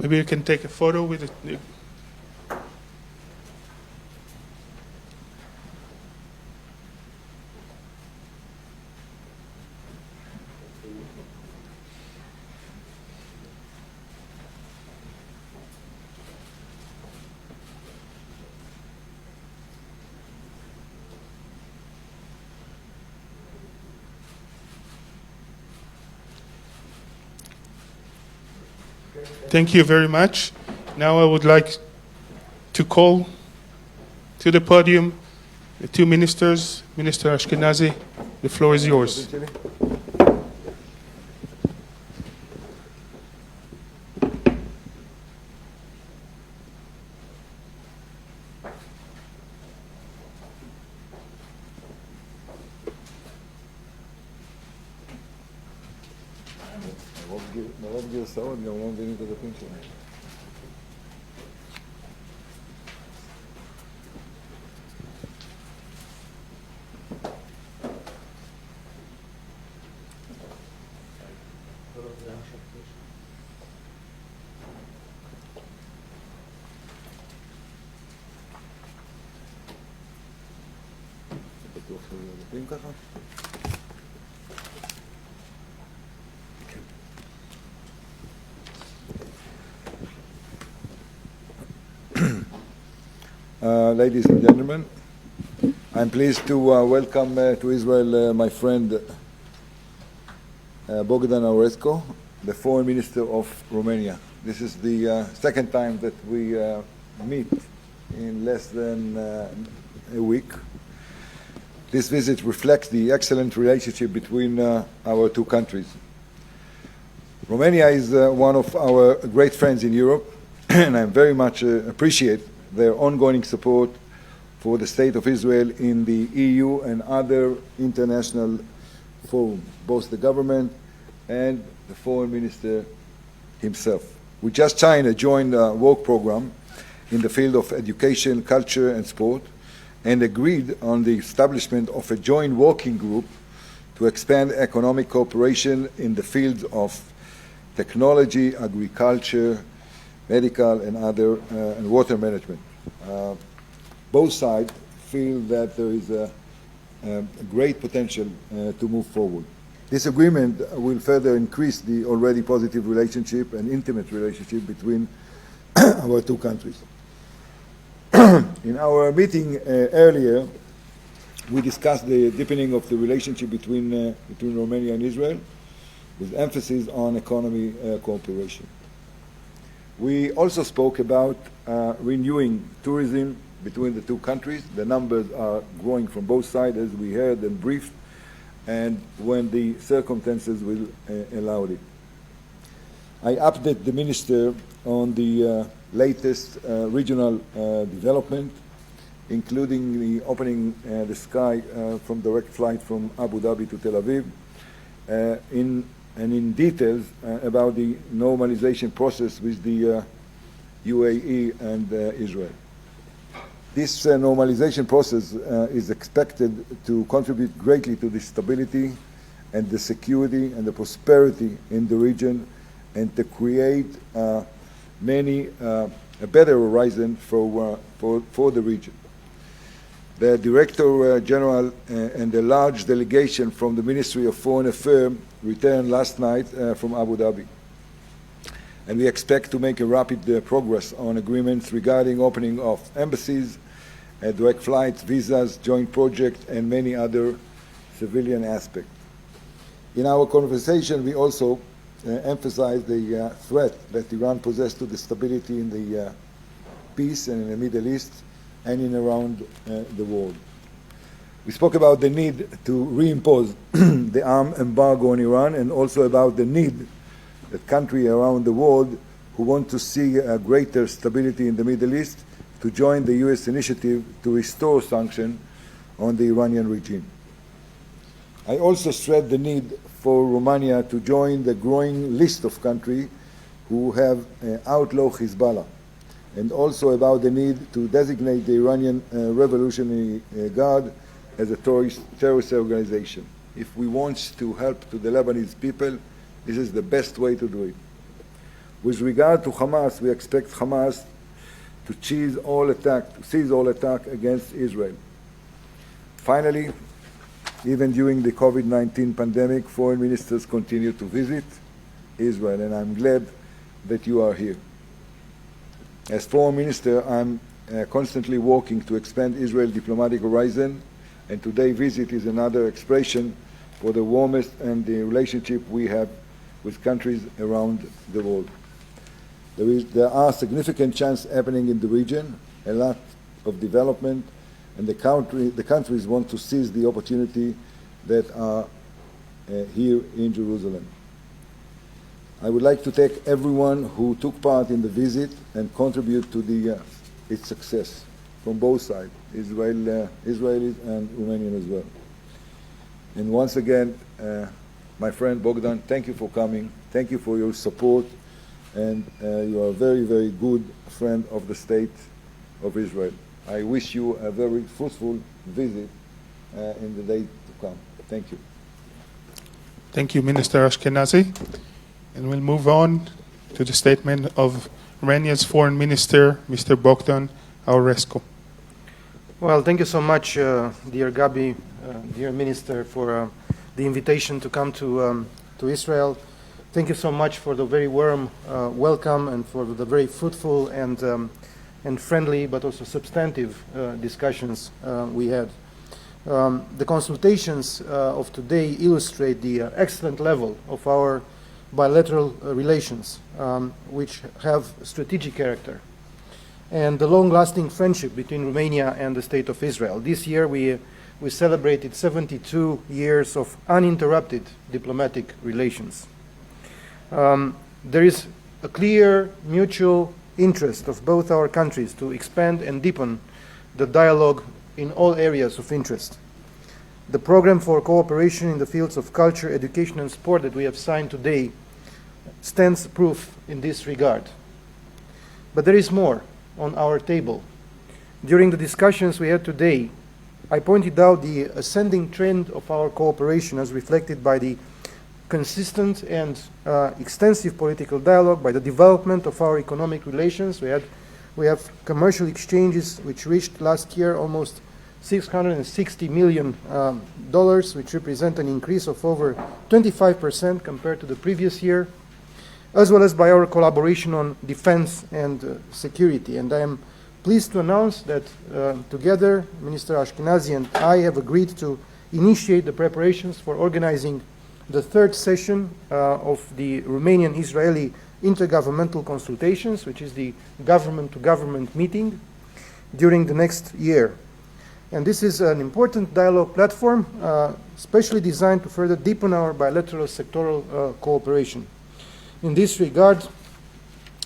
Maybe you can take a photo with it. Thank you very much. Now I would like to call to the podium the two ministers. Minister Ashkenazi, the floor is yours. מרוב גרסאות גם לא מבינים את הדפים שלהם. בטוח שזה דפים ככה? Ladies and gentlemen, I'm pleased to welcome to Israel my friend Bogdan Aurescu, the Foreign Minister of Romania. This is the second time that we meet in less than a week. This visit reflects the excellent relationship between our two countries. Romania is one of our great friends in Europe, and I very much appreciate their ongoing support for the State of Israel in the EU and other international forums, both the government and the Foreign Minister himself. We just signed a joint work program in the field of education, culture and sport, and agreed on the establishment of a joint working group to expand economic cooperation in the fields of technology, agriculture, medical and other, and water management. Both sides feel that there is a great potential to move forward. This agreement will further increase the already positive relationship and intimate relationship between our two countries. In our meeting earlier, we discussed the deepening of the relationship between Romania and Israel, with emphasis on economy cooperation. We also spoke about renewing tourism between the two countries. The numbers are growing from both sides, as we heard and briefed, and when the circumstances will allow it. I updated the Minister on the latest regional development, including the opening the sky from direct flight from Abu Dhabi to Tel Aviv, in details about the normalization process with the UAE and Israel. This normalization process is expected to contribute greatly to the stability and the security and the prosperity in the region, and to create a better horizon for the region. The Director General and a large delegation from the Ministry of Foreign Affairs returned last night from Abu Dhabi. And we expect to make a rapid progress on agreements regarding opening of embassies, direct flights, visas, joint projects, and many other civilian aspects. In our conversation, we also emphasized the threat that Iran poses to the stability in the peace and in the Middle East and in around the world. We spoke about the need to reimpose the arms embargo on Iran, and also about the need that countries around the world who want to see a greater stability in the Middle East to join the U.S. initiative to restore sanctions on the Iranian regime. I also stressed the need for Romania to join the growing list of countries who have outlawed Hezbollah, and also about the need to designate the Iranian Revolutionary Guard as a terrorist organization. If we want to help to the Lebanese people, this is the best way to do it. With regard to Hamas, we expect Hamas to cease all attack against Israel. Finally, even during the COVID-19 pandemic, foreign ministers continue to visit Israel, and I'm glad that you are here. As foreign minister, I'm constantly working to expand Israel's diplomatic horizon, and today's visit is another expression for the warmest and the relationship we have with countries around the world. There are significant changes happening in the region, a lot of development, and the countries want to seize the opportunity that are here in Jerusalem. I would like to thank everyone who took part in the visit and contribute to its success from both sides, Israelis and Romanian as well. And once again, my friend Bogdan, thank you for coming. Thank you for your support. And you are a very, very good friend of the state of Israel. I wish you a very fruitful visit in the days to come. Thank you. Thank you, Minister Ashkenazi. And we'll move on to the statement of Romania's Foreign Minister, Mr. Bogdan Aurescu. Well, thank you so much, dear Gabi, dear Minister, for the invitation to come to Israel. Thank you so much for the very warm welcome and for the very fruitful and friendly but also substantive discussions we had. The consultations of today illustrate the excellent level of our bilateral relations, which have strategic character, and the long-lasting friendship between Romania and the State of Israel. This year we celebrated 72 years of uninterrupted diplomatic relations. There is a clear mutual interest of both our countries to expand and deepen the dialogue in all areas of interest. The program for cooperation in the fields of culture, education and sport that we have signed today stands proof in this regard. But there is more on our table. During the discussions we had today, I pointed out the ascending trend of our cooperation as reflected by the consistent and extensive political dialogue, by the development of our economic relations. We have commercial exchanges which reached last year almost $660 million, which represent an increase of over 25% compared to the previous year, as well as by our collaboration on defense and security. And I am pleased to announce that together, Minister Ashkenazi and I have agreed to initiate the preparations for organizing the third session of the Romanian-Israeli intergovernmental consultations, which is the government-to-government meeting, during the next year. And this is an important dialogue platform, specially designed to further deepen our bilateral sectoral cooperation. In this regard,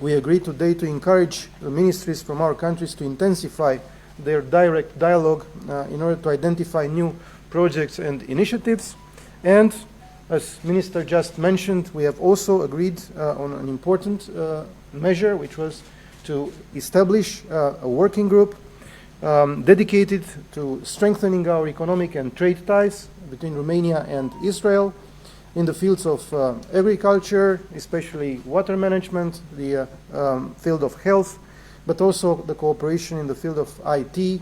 we agreed today to encourage the ministries from our countries to intensify their direct dialogue in order to identify new projects and initiatives. And as Minister just mentioned, we have also agreed on an important measure, which was to establish a working group dedicated to strengthening our economic and trade ties between Romania and Israel in the fields of agriculture, especially water management, the field of health, but also the cooperation in the field of IT,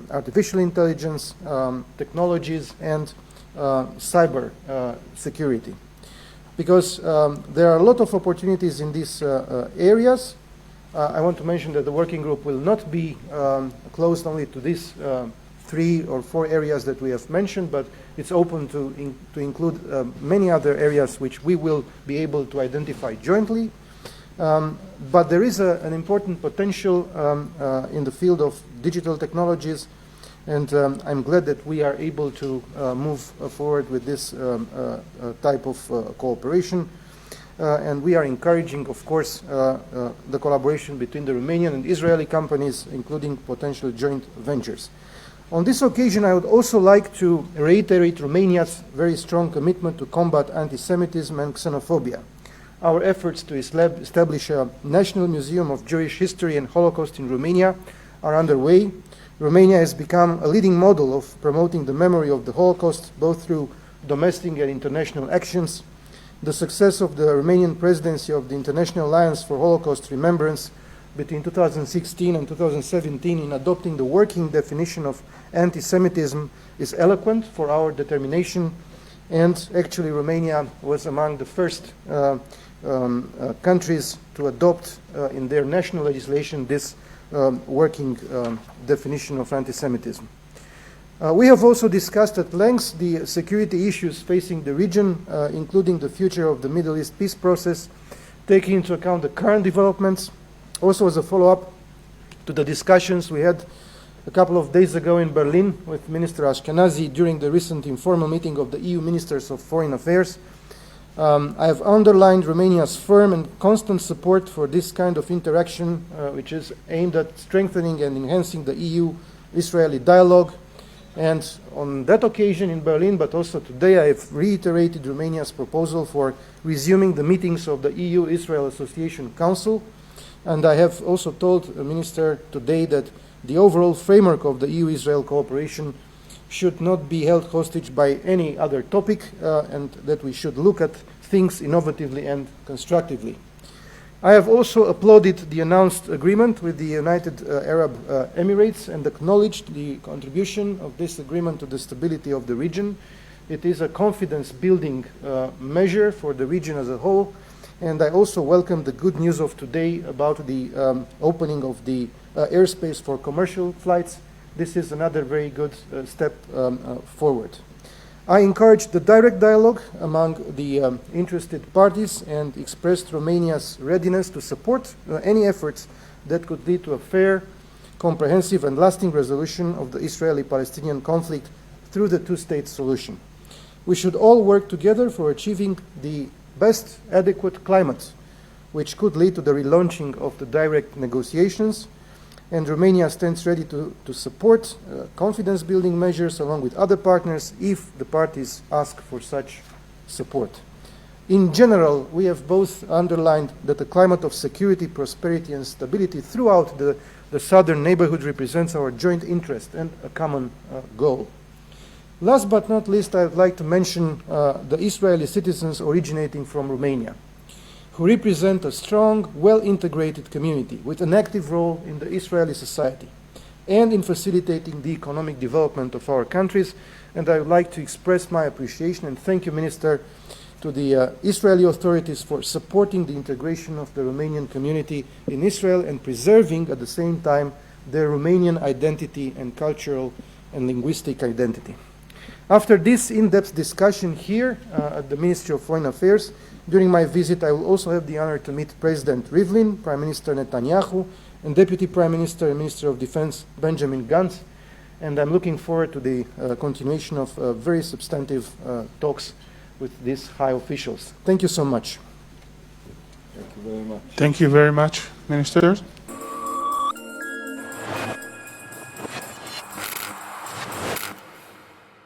artificial intelligence, technologies, and cyber security. Because there are a lot of opportunities in these areas. I want to mention that the working group will not be closed only to these 3 or 4 areas that we have mentioned, but it's open to include many other areas which we will be able to identify jointly. But there is an important potential in the field of digital technologies, and I'm glad that we are able to move forward with this type of cooperation. And we are encouraging, of course, the collaboration between the Romanian and Israeli companies, including potential joint ventures. On this occasion, I would also like to reiterate Romania's very strong commitment to combat anti-Semitism and xenophobia. Our efforts to establish a National Museum of Jewish History and Holocaust in Romania are underway. Romania has become a leading model of promoting the memory of the Holocaust, both through domestic and international actions. the success of the Romanian presidency of the International Alliance for Holocaust Remembrance between 2016 and 2017 in adopting the working definition of anti-Semitism is eloquent for our determination, and actually Romania was among the first countries to adopt in their national legislation this working definition of anti-Semitism. We have also discussed at length the security issues facing the region, including the future of the Middle East peace process, taking into account the current developments. Also, as a follow-up to the discussions we had a couple of days ago in Berlin with Minister Ashkenazi during the recent informal meeting of the EU Ministers of Foreign Affairs, I have underlined Romania's firm and constant support for this kind of interaction, which is aimed at strengthening and enhancing the EU-Israeli dialogue. And on that occasion in Berlin, but also today, I have reiterated Romania's proposal for resuming the meetings of the EU-Israel Association Council. And I have also told the Minister today that the overall framework of the EU-Israel cooperation should not be held hostage by any other topic, and that we should look at things innovatively and constructively. I have also applauded the announced agreement with the United Arab Emirates and acknowledged the contribution of this agreement to the stability of the region. It is a confidence-building measure for the region as a whole, and I also welcome the good news of today about the opening of the airspace for commercial flights. This is another very good step forward. I encouraged the direct dialogue among the interested parties and expressed Romania's readiness to support any efforts that could lead to a fair, comprehensive and lasting resolution of the Israeli-Palestinian conflict through the two-state solution. We should all work together for achieving the best adequate climate which could lead to the relaunching of the direct negotiations, and Romania stands ready to support confidence-building measures along with other partners if the parties ask for such support. In general, we have both underlined that the climate of security, prosperity and stability throughout the southern neighborhood represents our joint interest and a common goal. Last but not least, I would like to mention the Israeli citizens originating from Romania, who represent a strong, well-integrated community with an active role in the Israeli society and in facilitating the economic development of our countries. And I would like to express my appreciation and thank you, Minister, to the Israeli authorities for supporting the integration of the Romanian community in Israel and preserving at the same time their Romanian identity and cultural and linguistic identity. After this in-depth discussion here at the Ministry of Foreign Affairs, during my visit I will also have the honor to meet President Rivlin, Prime Minister Netanyahu, and Deputy Prime Minister and Minister of Defense Benjamin Gantz, and I'm looking forward to the continuation of very substantive talks with these high officials. Thank you so much. Thank you very much. Thank you very much, Minister.